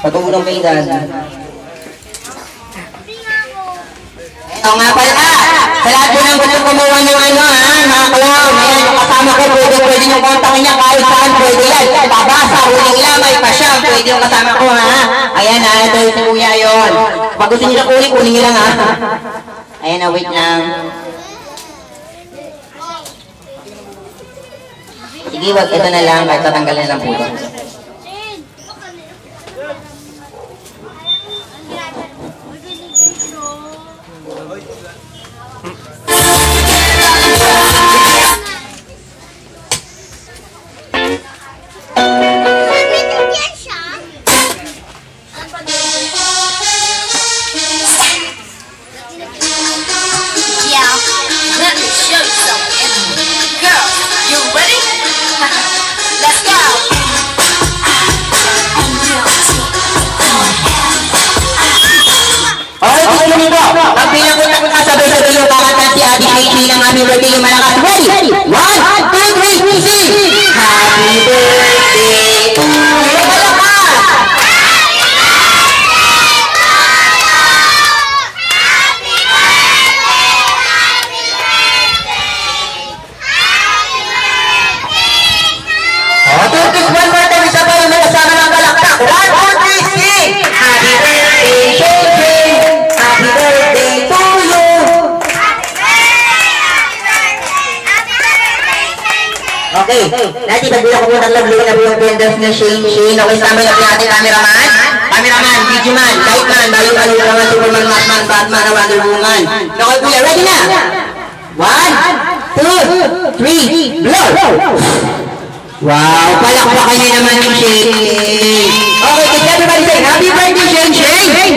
Pag-uulong kay Dan. Ito nga pala, sa lahat po ng gusto kumuha ng ano mga clown, ayan, yung kasama ko, pwede yung kontakin niya kahit saan, pwede yan. Babasa, huling lamay pa siya, pwede yung kasama ko Ayan ito yung si Kuya yun. Pag gusto niyo na kunin niyo lang Ayan wait lang. Sige, wag ito na lang, kahit tatanggalin na lang po ito. Birthday yung malakas. Ready? 1, 2, 3, sing! Happy birthday to you, malakas! Happy birthday! Happy birthday! Happy birthday! Oh, Turkish one more time. Isa pa yung kasama ng balaktak. 1, 2, 3, sing! Happy birthday, Shane! Happy birthday to you! Okay, dati pagbilang ko muna ng lagluin na yung vendors na Shane. Okay, sama na po natin cameraman, video man, light man, bayo man, Ultraman, Superman, Batman, Batman, Wonder Woman. Okay, kuya, ready na? 1, 2, 3, blow! Wow, palakpakan niyo naman yung Shane. Okay, can everybody say happy birthday, Shane?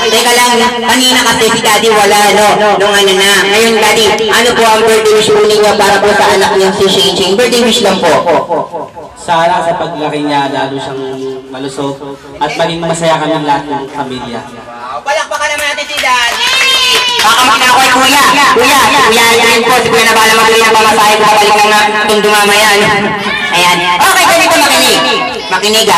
Teka lang, kanina kasi si Daddy wala, nung ano na. Ngayon, Daddy, ano po ang birthday wish po ninyo para po sa anak niyo si Shane? Birthday wish lang po. Sana sa paglaki niya, lalo siyang malusog at maging masaya kami lahat ng pamilya. Palakpakan naman natin si Daddy! Baka muna ako ay Kuya, yan po, si Kuya na bala mag-uwi ng pamasahe ko, balik lang na itong dumamaya. Ayan. Okay, ganito makinig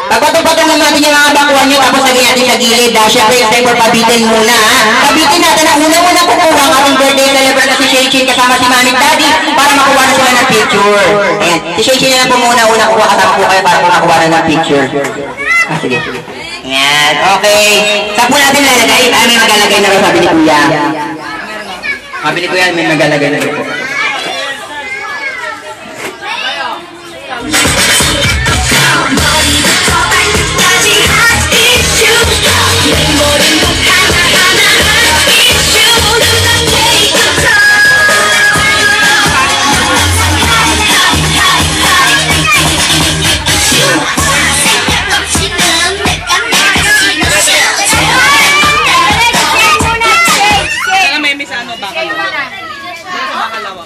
Pagpatong-patong natin yung mga bakuhan nyo, tapos lagyan natin sa gilid Siyempre, it's time for pabitin muna Pabitin natin ang una-una kukuha ang ating birthday celebrant na si Shane kasama si Mami Daddy para makuha na sila ng picture. Ayan, si Shane na lang po muna una kuha kasama po kayo para po makuha na ng picture. Sige. Ayan, okay. Saan po natin lalagay? May magalagay na rin sabi ni Kuya. Sabi ni Kuya, may magalagay na rin po. Bakalawa.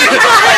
Ay,